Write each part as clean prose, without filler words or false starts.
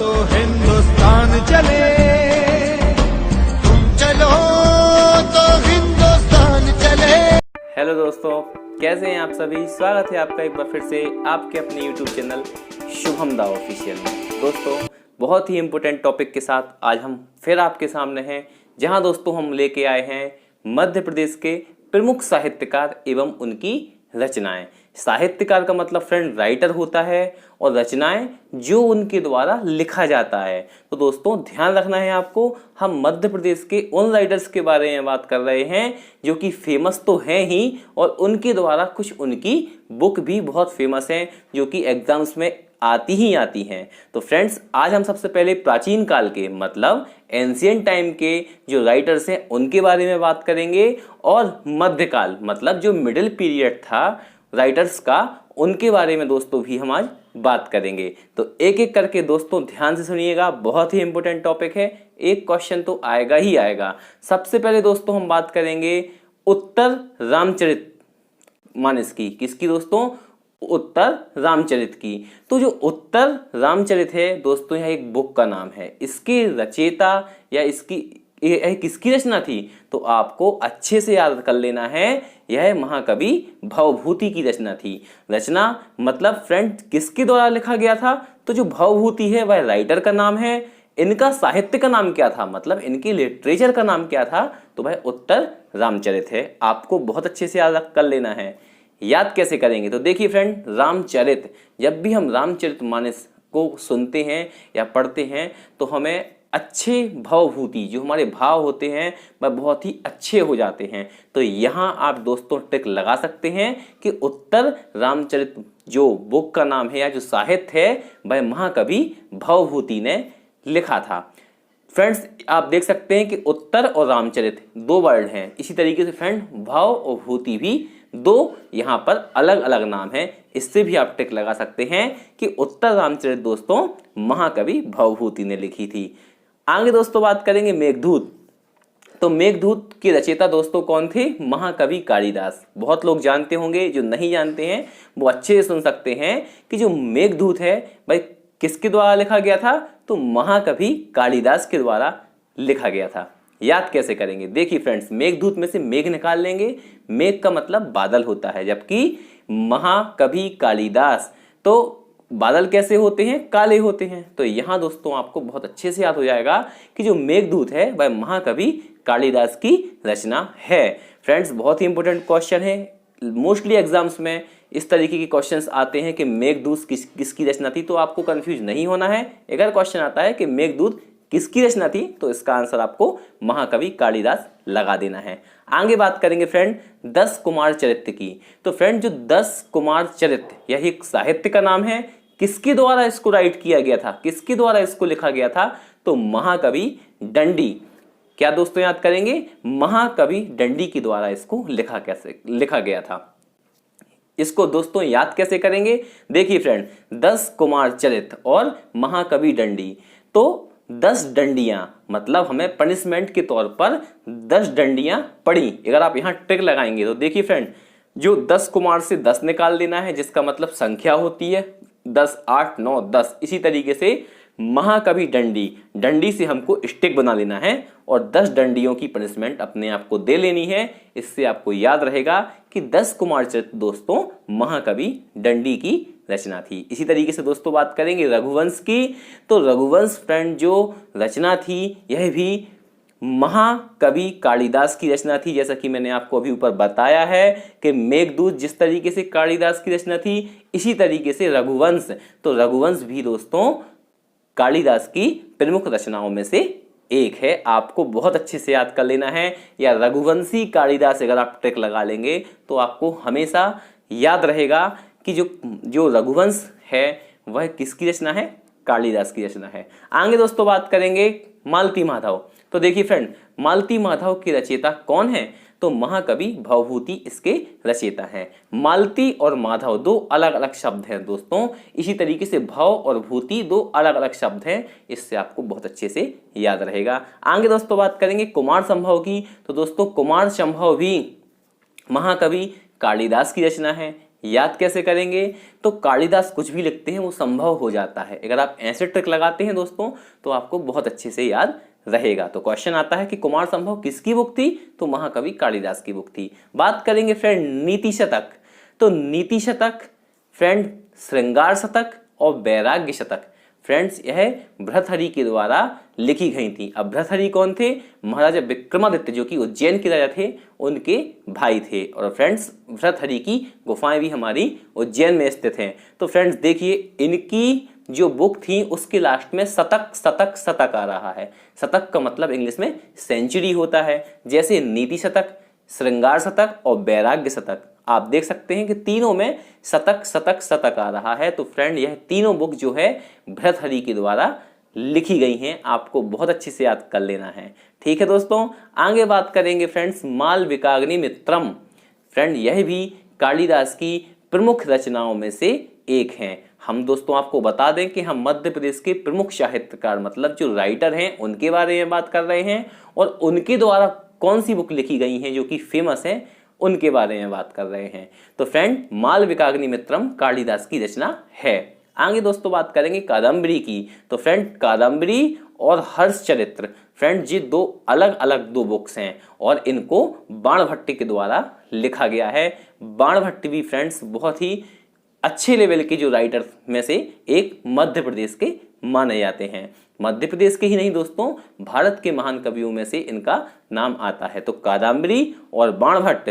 तो हिंदुस्तान चले, तुम चलो तो हिंदुस्तान चले। हेलो दोस्तों, कैसे हैं आप सभी। स्वागत है आपका एक बार फिर से आपके अपने यूट्यूब चैनल शुभम दा ऑफिशियल में। दोस्तों, बहुत ही इम्पोर्टेंट टॉपिक के साथ आज हम फिर आपके सामने हैं, जहां दोस्तों हम लेके आए हैं मध्य प्रदेश के प्रमुख साहित्यकार एवं उनकी रचनाएं। साहित्यकार का मतलब फ्रेंड राइटर होता है और रचनाएं जो उनके द्वारा लिखा जाता है। तो दोस्तों ध्यान रखना है आपको, हम मध्य प्रदेश के उन राइटर्स के बारे में बात कर रहे हैं जो कि फेमस तो हैं ही और उनके द्वारा कुछ उनकी बुक भी बहुत फेमस हैं जो कि एग्जाम्स में आती ही आती हैं। तो फ्रेंड्स, आज हम सबसे पहले प्राचीन काल के मतलब एंशिएंट टाइम के जो राइटर्स हैं उनके बारे में बात करेंगे और मध्यकाल मतलब जो मिडिल पीरियड था राइटर्स का, उनके बारे में दोस्तों भी हम आज बात करेंगे। तो एक एक करके दोस्तों ध्यान से सुनिएगा, बहुत ही इंपॉर्टेंट टॉपिक है, एक क्वेश्चन तो आएगा ही आएगा। सबसे पहले दोस्तों हम बात करेंगे उत्तर रामचरित मानस की। किसकी दोस्तों? उत्तर रामचरित की। तो जो उत्तर रामचरित है दोस्तों, यह एक बुक का नाम है। इसके रचयिता या इसकी किसकी रचना थी तो आपको अच्छे से याद कर लेना है, यह महाकवि भवभूति की रचना थी। रचना मतलब फ्रेंड किसके द्वारा लिखा गया था? तो जो भवभूति है वह राइटर का नाम है। इनका साहित्य का नाम क्या था मतलब इनकी लिटरेचर का नाम क्या था? तो वह उत्तर रामचरित है। आपको बहुत अच्छे से याद कर लेना है। याद कैसे करेंगे? तो देखिए फ्रेंड, रामचरित, जब भी हम रामचरितमानस को सुनते हैं या पढ़ते हैं तो हमें अच्छे भवभूति जो हमारे भाव होते हैं वह बहुत ही अच्छे हो जाते हैं। तो यहाँ आप दोस्तों ट्रिक लगा सकते हैं कि उत्तर रामचरित जो बुक का नाम है या जो साहित्य है वह महाकवि भवभूति ने लिखा था। फ्रेंड्स, आप देख सकते हैं कि उत्तर और रामचरित दो वर्ड हैं। इसी तरीके से फ्रेंड भव और भूति भी दो यहाँ पर अलग अलग नाम हैं। इससे भी आप टिक लगा सकते हैं कि उत्तर रामचरित दोस्तों महाकवि भवभूति ने लिखी थी। आगे दोस्तों बात करेंगे मेघदूत। तो मेघदूत के रचयिता दोस्तों कौन थे? महाकवि कालिदास। बहुत लोग जानते होंगे, जो नहीं जानते हैं वो अच्छे से सुन सकते हैं कि जो मेघदूत है भाई किसके द्वारा लिखा गया था? तो महाकवि कालिदास के द्वारा लिखा गया था। याद कैसे करेंगे? देखिए फ्रेंड्स, मेघदूत में से मेघ निकाल लेंगे। मेघ का मतलब बादल होता है, जबकि महाकवि कालिदास तो बादल कैसे होते हैं? काले होते हैं। तो यहाँ दोस्तों आपको बहुत अच्छे से याद हो जाएगा कि जो मेघदूत है वह महाकवि कालिदास की रचना है। फ्रेंड्स, बहुत ही इंपॉर्टेंट क्वेश्चन है। मोस्टली एग्जाम्स में इस तरीके के क्वेश्चंस आते हैं कि मेघदूत किसकी रचना थी, तो आपको कंफ्यूज नहीं होना है। अगर क्वेश्चन आता है कि मेघदूत किसकी रचना थी तो इसका आंसर आपको महाकवि कालिदास लगा देना है। आगे बात करेंगे फ्रेंड 10 कुमार चरित्र की। तो फ्रेंड जो 10 कुमार चरित्र यह एक साहित्य का नाम है। किसके द्वारा इसको राइट किया गया था? किसके द्वारा इसको लिखा गया था? तो महाकवि दंडी। क्या दोस्तों याद करेंगे? महाकवि दंडी के द्वारा इसको लिखा गया था। इसको दोस्तों याद कैसे करेंगे? देखिए फ्रेंड, 10 कुमार चरित्र और महाकवि दंडी, तो 10 डंडियां मतलब हमें पनिशमेंट के तौर पर 10 डंडियां पड़ी। अगर आप यहाँ ट्रिक लगाएंगे तो देखिए फ्रेंड, जो 10 कुमार से 10 निकाल देना है जिसका मतलब संख्या होती है 10, 8, 9, 10। इसी तरीके से महाकवि डंडी से हमको स्टिक बना लेना है और 10 डंडियों की पनिशमेंट अपने आप को दे लेनी है। इससे आपको याद रहेगा कि 10 कुमार चरित्र दोस्तों महाकवि दंडी की रचना थी। इसी तरीके से दोस्तों बात करेंगे रघुवंश की। तो रघुवंश फ्रेंड जो रचना थी यह भी महाकवि कालिदास की रचना थी। जैसा कि मैंने आपको अभी ऊपर बताया है कि मेघदूत जिस तरीके से कालिदास की रचना थी, इसी तरीके से रघुवंश, तो रघुवंश भी दोस्तों कालिदास की प्रमुख रचनाओं में से एक है। आपको बहुत अच्छे से याद कर लेना है, या रघुवंशी कालिदास अगर आप ट्रिक लगा लेंगे तो आपको हमेशा याद रहेगा कि जो रघुवंश है वह किसकी रचना है? कालिदास की रचना है। आगे दोस्तों बात करेंगे मालती माधव। तो देखिए फ्रेंड, मालती माधव के रचयिता कौन है? तो महाकवि भवभूति इसके रचयिता हैं। मालती और माधव दो अलग अलग शब्द हैं दोस्तों। इसी तरीके से भव और भूति दो अलग अलग शब्द हैं। इससे आपको बहुत अच्छे से याद रहेगा। आगे दोस्तों बात करेंगे कुमार संभव की। तो दोस्तों कुमार संभव भी महाकवि कालिदास की रचना है। याद कैसे करेंगे? तो कालिदास कुछ भी लिखते हैं वो संभव हो जाता है। अगर आप ऐसे ट्रिक लगाते हैं दोस्तों तो आपको बहुत अच्छे से याद रहेगा। तो क्वेश्चन आता है कि कुमार संभव किसकी बुक थी? तो महाकवि कालिदास की बुक थी। बात करेंगे फ्रेंड नीति शतक। तो नीति शतक फ्रेंड, श्रृंगार शतक और वैराग्य शतक फ्रेंड्स यह भर्तृहरि के द्वारा लिखी गई थी। अब भर्तृहरि कौन थे? महाराजा विक्रमादित्य जो कि उज्जैन के राजा थे, उनके भाई थे। और फ्रेंड्स भर्तृहरि की गुफाएं भी हमारी उज्जैन में स्थित हैं। तो फ्रेंड्स देखिए इनकी जो बुक थी उसके लास्ट में शतक शतक शतक आ रहा है। शतक का मतलब इंग्लिश में सेंचुरी होता है। जैसे नीति शतक, श्रृंगार शतक और वैराग्य शतक आप देख सकते हैं कि तीनों में शतक शतक शतक आ रहा है। तो फ्रेंड यह तीनों बुक जो है भर्तृहरि के द्वारा लिखी गई हैं, आपको बहुत अच्छे से याद कर लेना है। ठीक है दोस्तों, आगे बात करेंगे फ्रेंड्स मालविकाग्नि मित्रम। फ्रेंड यह भी कालिदास की प्रमुख रचनाओं में से एक है। हम दोस्तों आपको बता दें कि हम मध्य प्रदेश के प्रमुख साहित्यकार मतलब जो राइटर हैं उनके बारे में बात कर रहे हैं और उनके द्वारा कौन सी बुक लिखी गई हैं जो कि फेमस है उनके बारे में बात कर रहे हैं। तो फ्रेंड मालविकाग्नि मित्रम कालिदास की रचना है। आगे दोस्तों बात करेंगे कादम्बरी की। तो फ्रेंड कादम्बरी और हर्षचरित्र फ्रेंड ये दो अलग अलग दो बुक्स हैं और इनको बाणभट्ट के द्वारा लिखा गया है। बाणभट्ट भी फ्रेंड्स बहुत ही अच्छे लेवल के जो राइटर में से एक मध्य प्रदेश के माने जाते हैं। मध्य प्रदेश के ही नहीं दोस्तों, भारत के महान कवियों में से इनका नाम आता है। तो कादम्बरी और बाणभट्ट,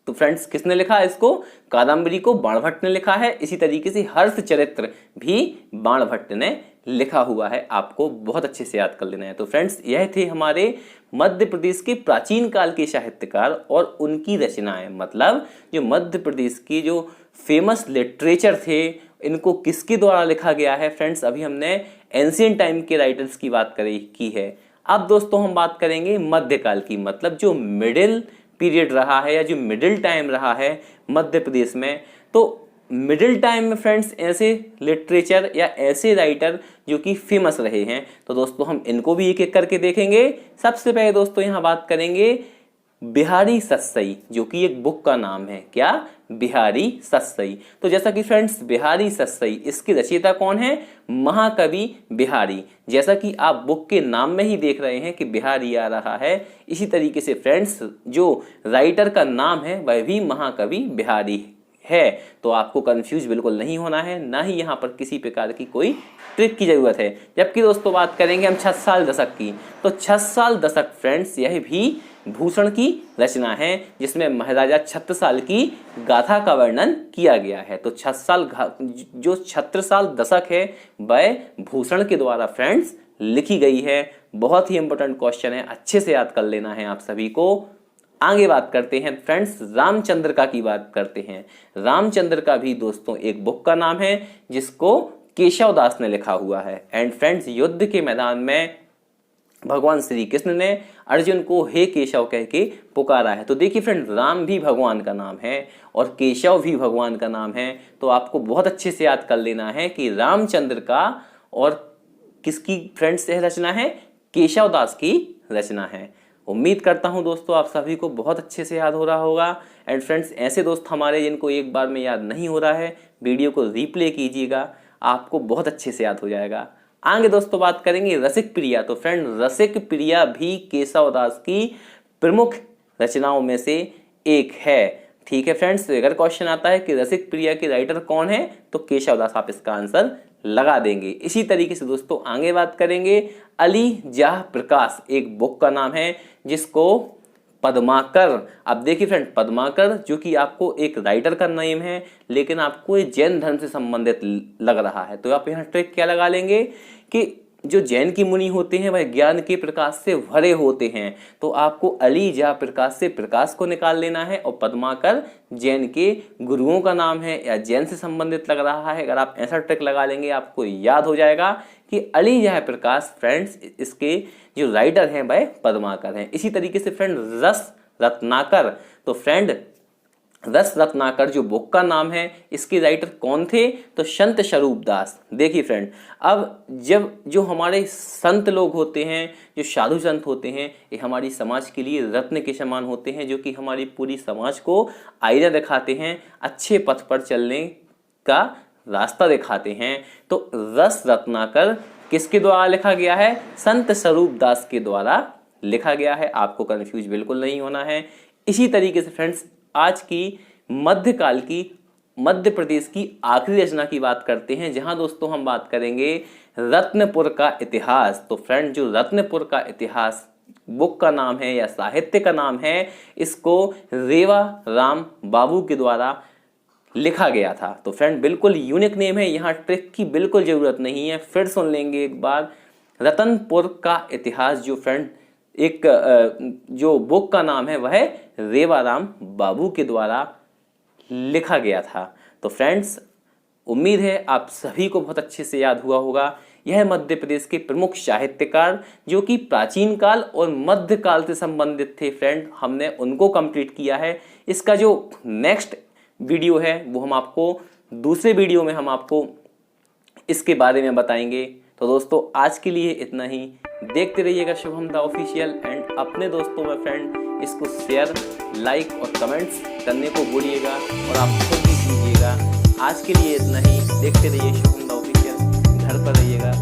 तो फ्रेंड्स किसने लिखा है इसको? कादम्बरी को बाणभट्ट ने लिखा है। इसी तरीके से हर्षचरित्र भी बाणभट्ट ने लिखा हुआ है, आपको बहुत अच्छे से याद कर लेना है। तो फ्रेंड्स यह थे हमारे मध्य प्रदेश के प्राचीन काल के साहित्यकार और उनकी रचनाएं, मतलब जो मध्य प्रदेश की जो फेमस लिटरेचर थे इनको किसके द्वारा लिखा गया है। फ्रेंड्स अभी हमने एंशिएंट टाइम के राइटर्स की बात की है। अब दोस्तों हम बात करेंगे मध्यकाल की, मतलब जो मिडिल पीरियड रहा है या जो मिडिल टाइम रहा है मध्य प्रदेश में। तो मिडिल टाइम में फ्रेंड्स ऐसे लिटरेचर या ऐसे राइटर जो कि फेमस रहे हैं, तो दोस्तों हम इनको भी एक एक करके देखेंगे। सबसे पहले दोस्तों यहाँ बात करेंगे बिहारी सस्सई, जो कि एक बुक का नाम है। क्या? बिहारी सस्सई। तो जैसा कि फ्रेंड्स बिहारी सस्सई, इसके रचयिता कौन है? महाकवि बिहारी। जैसा कि आप बुक के नाम में ही देख रहे हैं कि बिहारी आ रहा है, इसी तरीके से फ्रेंड्स जो राइटर का नाम है वह भी महाकवि बिहारी है। तो आपको कंफ्यूज बिल्कुल नहीं होना है, ना ही यहाँ पर किसी प्रकार की कोई ट्रिक की जरूरत है। जबकि दोस्तों बात करेंगे हम छत्साल दशक की। तो छत्साल दशक फ्रेंड्स यह भी भूषण की रचना है, जिसमें महाराजा छत्रसाल की गाथा का वर्णन किया गया है। तो जो छत्रसाल दशक है वह भूषण के द्वारा फ्रेंड्स लिखी गई है। बहुत ही इंपॉर्टेंट क्वेश्चन है, अच्छे से याद कर लेना है आप सभी को। आगे बात करते हैं फ्रेंड्स रामचंद्र का की बात करते हैं। रामचंद्र का भी दोस्तों एक बुक का नाम है जिसको केशव दास ने लिखा हुआ है। एंड फ्रेंड्स युद्ध के मैदान में भगवान श्री कृष्ण ने अर्जुन को हे केशव कह के पुकारा है। तो देखिए फ्रेंड राम भी भगवान का नाम है और केशव भी भगवान का नाम है। तो आपको बहुत अच्छे से याद कर लेना है कि रामचंद्र का और किसकी फ्रेंड्स यह रचना है? केशव दास की रचना है। उम्मीद करता हूं दोस्तों आप सभी को बहुत अच्छे से याद हो रहा होगा। एंड फ्रेंड्स ऐसे दोस्त हमारे जिनको एक बार में याद नहीं हो रहा है, वीडियो को रिप्ले कीजिएगा, आपको बहुत अच्छे से याद हो जाएगा। आगे दोस्तों बात करेंगे रसिक प्रिया। तो फ्रेंड रसिक प्रिया भी केशव दास की प्रमुख रचनाओं में से एक है। ठीक है फ्रेंड्स, अगर क्वेश्चन आता है कि रसिक प्रिया के राइटर कौन है तो केशव दास, आप इसका आंसर लगा देंगे। इसी तरीके से दोस्तों आगे बात करेंगे अली जाह प्रकाश, एक बुक का नाम है जिसको पद्माकर। अब देखिए फ्रेंड पद्माकर जो कि आपको एक राइटर का नेम है लेकिन आपको ये जैन धर्म से संबंधित लग रहा है। तो आप यहाँ ट्रिक क्या लगा लेंगे कि जो जैन की मुनि होते हैं वह ज्ञान के प्रकाश से भरे होते हैं। तो आपको अली जा प्रकाश से प्रकाश को निकाल लेना है और पद्माकर जैन के गुरुओं का नाम है या जैन से संबंधित लग रहा है। अगर आप ऐसा ट्रिक लगा लेंगे आपको याद हो जाएगा कि अली जा प्रकाश फ्रेंड्स इसके जो राइटर हैं वह पद्माकर हैं। इसी तरीके से फ्रेंड रस रत्नाकर। तो फ्रेंड रस रत्नाकर जो बुक का नाम है, इसके राइटर कौन थे? तो संत स्वरूप दास। देखिए फ्रेंड, अब जब जो हमारे संत लोग होते हैं, जो साधु संत होते हैं, ये हमारी समाज के लिए रत्न के समान होते हैं, जो कि हमारी पूरी समाज को आईना दिखाते हैं, अच्छे पथ पर चलने का रास्ता दिखाते हैं। तो रस रत्नाकर किसके द्वारा लिखा गया है? संत स्वरूप दास के द्वारा लिखा गया है। आपको कंफ्यूज बिल्कुल नहीं होना है। इसी तरीके से फ्रेंड्स, आज की मध्यकाल की मध्य प्रदेश की आखिरी रचना की बात करते हैं, जहां दोस्तों हम बात करेंगे रत्नपुर का इतिहास। तो फ्रेंड, जो रत्नपुर का इतिहास बुक का नाम है या साहित्य का नाम है, इसको रेवा राम बाबू के द्वारा लिखा गया था। तो फ्रेंड, बिल्कुल यूनिक नेम है, यहाँ ट्रिक की बिल्कुल जरूरत नहीं है। फिर सुन लेंगे एक बार, रतनपुर का इतिहास, जो फ्रेंड एक जो बुक का नाम है वह रेवाराम बाबू के द्वारा लिखा गया था। तो फ्रेंड्स, उम्मीद है आप सभी को बहुत अच्छे से याद हुआ होगा। यह मध्य प्रदेश के प्रमुख साहित्यकार जो कि प्राचीन काल और मध्यकाल से संबंधित थे फ्रेंड, हमने उनको कंप्लीट किया है। इसका जो नेक्स्ट वीडियो है वो हम आपको दूसरे वीडियो में हम आपको इसके बारे में बताएंगे। तो दोस्तों, आज के लिए इतना ही। देखते रहिएगा शुभम द ऑफिशियल एंड अपने दोस्तों में फ्रेंड इसको शेयर, लाइक और कमेंट्स करने को भूलिएगा और आप खुद भी कीजिएगा। आज के लिए इतना ही। देखते रहिए शुभम द ऑफिशियल। घर पर रहिएगा।